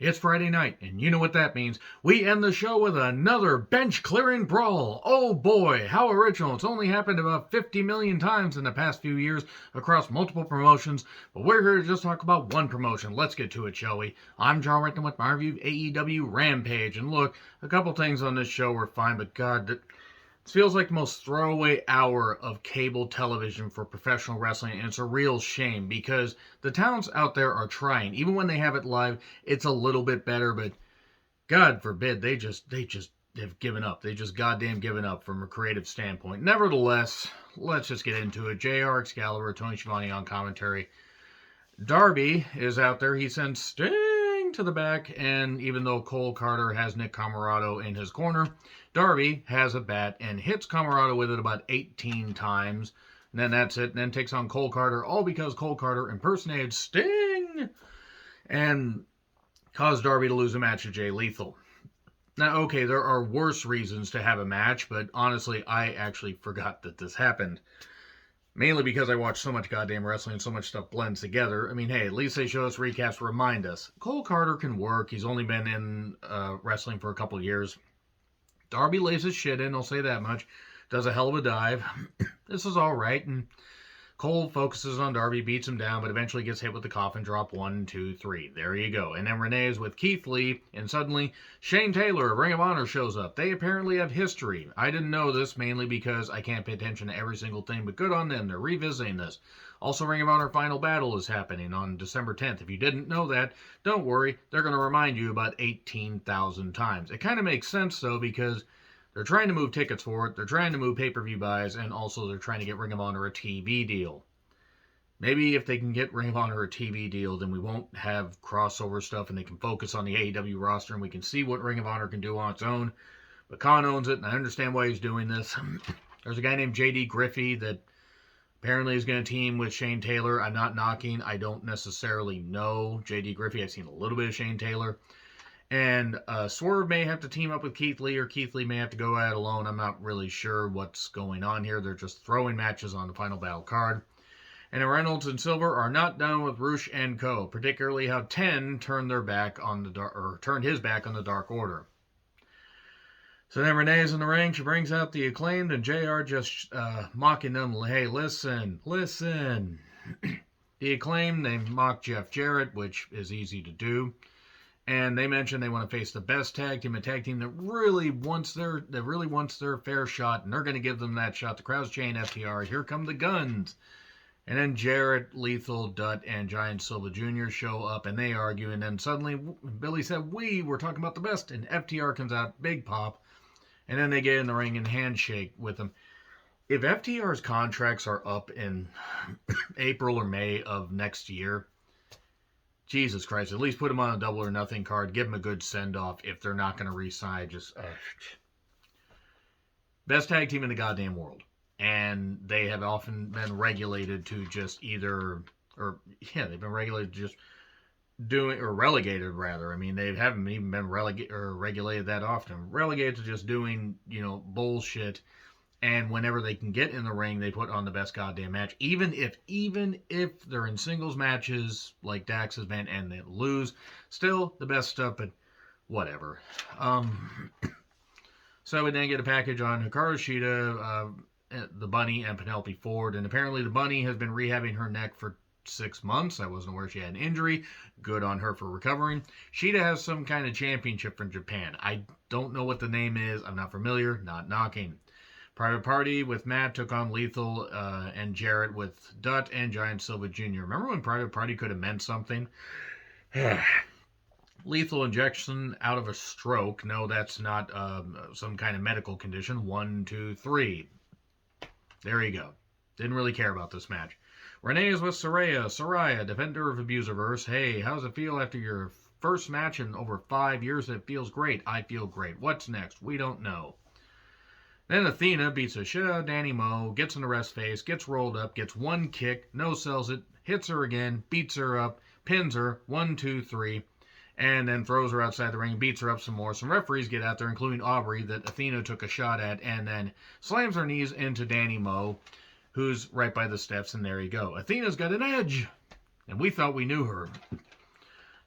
It's Friday night, and you know what that means. We end the show with another bench-clearing brawl. Oh boy, how original. It's only happened about 50 million times in the past few years across multiple promotions, but we're here to just talk about one promotion. Let's get to it, shall we? I'm John Renton with my review of AEW Rampage, and look, a couple things on this show were fine, but God, this feels like the most throwaway hour of cable television for professional wrestling, and it's a real shame because the talents out there are trying. Even when they have it live, it's a little bit better, but God forbid they just have given up. They just goddamn given up from a creative standpoint. Nevertheless, let's just get into it. JR Excalibur, Tony Schiavone on commentary. Darby is out there. He sends Sting to the back, and even though Cole Carter has Nick Comoroto in his corner, Darby has a bat and hits Comoroto with it about 18 times. And then that's it. And then takes on Cole Carter, all because Cole Carter impersonated Sting and caused Darby to lose a match to Jay Lethal. Now, okay, there are worse reasons to have a match, but honestly, I actually forgot that this happened. Mainly because I watch so much goddamn wrestling and so much stuff blends together. I mean, hey, at least they show us recaps to remind us. Cole Carter can work. He's only been in wrestling for a couple of years. Darby lays his shit in, I'll say that much. Does a hell of a dive. This is alright, and Cole focuses on Darby, beats him down, but eventually gets hit with the coffin drop. 1, 2, 3. There you go. And then Renee is with Keith Lee, and suddenly Shane Taylor of Ring of Honor shows up. They apparently have history. I didn't know this, mainly because I can't pay attention to every single thing, but good on them. They're revisiting this. Also, Ring of Honor Final Battle is happening on December 10th. If you didn't know that, don't worry. They're going to remind you about 18,000 times. It kind of makes sense, though, because they're trying to move tickets for it, they're trying to move pay-per-view buys, and also they're trying to get Ring of Honor a TV deal. Maybe if they can get Ring of Honor a TV deal, then we won't have crossover stuff, and they can focus on the AEW roster, and we can see what Ring of Honor can do on its own. But Khan owns it, and I understand why he's doing this. There's a guy named JD Griffey that apparently is going to team with Shane Taylor. I'm not knocking. I don't necessarily know JD Griffey. I've seen a little bit of Shane Taylor. And Swerve may have to team up with Keith Lee, or Keith Lee may have to go at it alone. I'm not really sure what's going on here. They're just throwing matches on the Final Battle card. And Reynolds and Silver are not done with Roosh and Co., particularly how 10 turned his back on the Dark Order. So then Renee's in the ring. She brings out the Acclaimed, and JR just mocking them. Hey, listen. The Acclaimed, they mock Jeff Jarrett, which is easy to do. And they mention they want to face the best tag team, a tag team that really wants their fair shot, and they're going to give them that shot. The crowd's chanting FTR. Here come the guns. And then Jarrett, Lethal, Dutt, and Giant Silva Jr. show up, and they argue. And then suddenly Billy said, "We were talking about the best," and FTR comes out, big pop. And then they get in the ring and handshake with them. If FTR's contracts are up in April or May of next year, Jesus Christ, at least put them on a double or nothing card. Give them a good send-off if they're not going to re-sign. Just best tag team in the goddamn world. And they have often been regulated to just they've been regulated to just relegated rather. I mean, they haven't even been regulated that often. Relegated to just doing, bullshit. And whenever they can get in the ring, they put on the best goddamn match. Even if they're in singles matches like Dax has been and they lose, still the best stuff, but whatever. So we then get a package on Hikaru Shida, the Bunny, and Penelope Ford. And apparently the Bunny has been rehabbing her neck for 6 months. I wasn't aware she had an injury. Good on her for recovering. Shida has some kind of championship from Japan. I don't know what the name is. I'm not familiar. Not knocking. Private Party with Matt took on Lethal and Jarrett with Dutt and Giant Silva Jr. Remember when Private Party could have meant something? Lethal injection out of a stroke. No, that's not some kind of medical condition. 1, 2, 3. There you go. Didn't really care about this match. Renee is with Saraya, defender of Abuserverse. Hey, how does it feel after your first match in over 5 years? It feels great. I feel great. What's next? We don't know. Then Athena beats the shit out of Danny Moe, gets in the rest face, gets rolled up, gets one kick, no-sells it, hits her again, beats her up, pins her, 1, 2, 3, and then throws her outside the ring, beats her up some more. Some referees get out there, including Aubrey, that Athena took a shot at, and then slams her knees into Danny Moe, who's right by the steps, and there you go. Athena's got an edge, and we thought we knew her.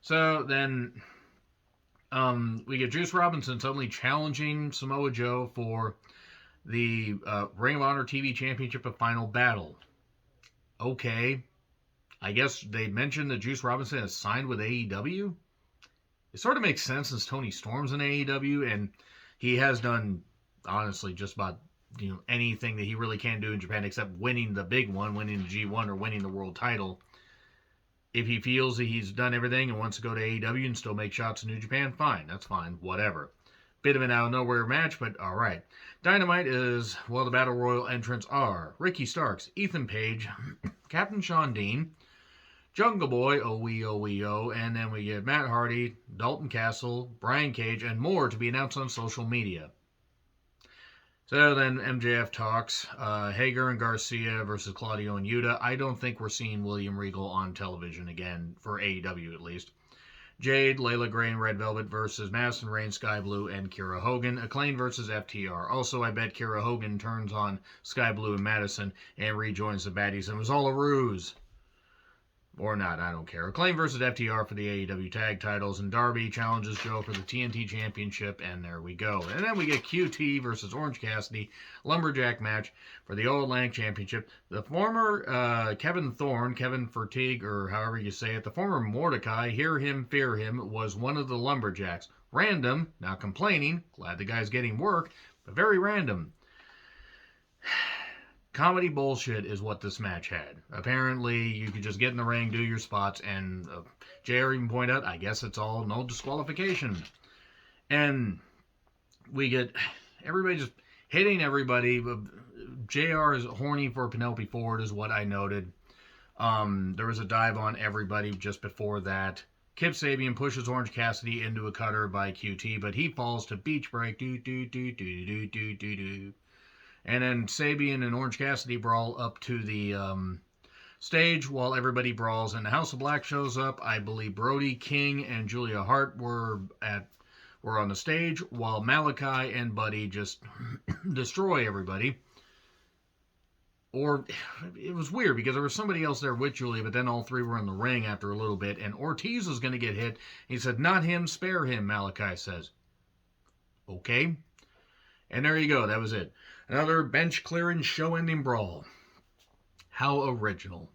So then We get Juice Robinson suddenly challenging Samoa Joe for the Ring of Honor TV Championship of Final Battle. Okay. I guess they mentioned that Juice Robinson has signed with AEW. It sort of makes sense since Tony Storm's in AEW, and he has done, honestly, just about anything that he really can do in Japan except winning the big one, winning the G1 or winning the world title. If he feels that he's done everything and wants to go to AEW and still make shots in New Japan, fine. That's fine. Whatever. Bit of an out-of-nowhere match, but alright. Dynamite is, well, the Battle Royal entrants are Ricky Starks, Ethan Page, Captain Shawn Dean, Jungle Boy, OEO, and then we get Matt Hardy, Dalton Castle, Brian Cage, and more to be announced on social media. So then MJF talks, Hager and Garcia versus Claudio and Yuta. I don't think we're seeing William Regal on television again, for AEW at least. Jade, Layla Gray, and Red Velvet versus Madison Rayne, Sky Blue, and Kira Hogan. Acclaim versus FTR. Also, I bet Kira Hogan turns on Sky Blue and Madison and rejoins the baddies, and it was all a ruse. Or not, I don't care. Acclaim versus FTR for the AEW tag titles, and Darby challenges Joe for the TNT Championship, and there we go. And then we get QT versus Orange Cassidy, Lumberjack match for the All-Atlantic Championship. The former Kevin Thorne, Kevin Fatigue, or however you say it, the former Mordecai, hear him, fear him, was one of the Lumberjacks. Random, not complaining, glad the guy's getting work, but very random. Comedy bullshit is what this match had. Apparently, you could just get in the ring, do your spots, and JR even pointed out, I guess it's all no disqualification. And we get everybody just hitting everybody. JR is horny for Penelope Ford, is what I noted. There was a dive on everybody just before that. Kip Sabian pushes Orange Cassidy into a cutter by QT, but he falls to beach break. And then Sabian and Orange Cassidy brawl up to the stage while everybody brawls. And the House of Black shows up. I believe Brody King and Julia Hart were on the stage, while Malachi and Buddy just destroy everybody. Or it was weird because there was somebody else there with Julia, but then all three were in the ring after a little bit, and Ortiz was going to get hit. He said, "Not him, spare him," Malachi says. Okay. And there you go. That was it. Another bench-clearing, show-ending brawl. How original.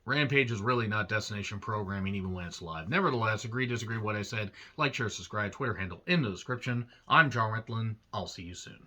Rampage is really not destination programming even when it's live. Nevertheless, agree, disagree with what I said. Like, share, subscribe, Twitter handle in the description. I'm John Ritlin. I'll see you soon.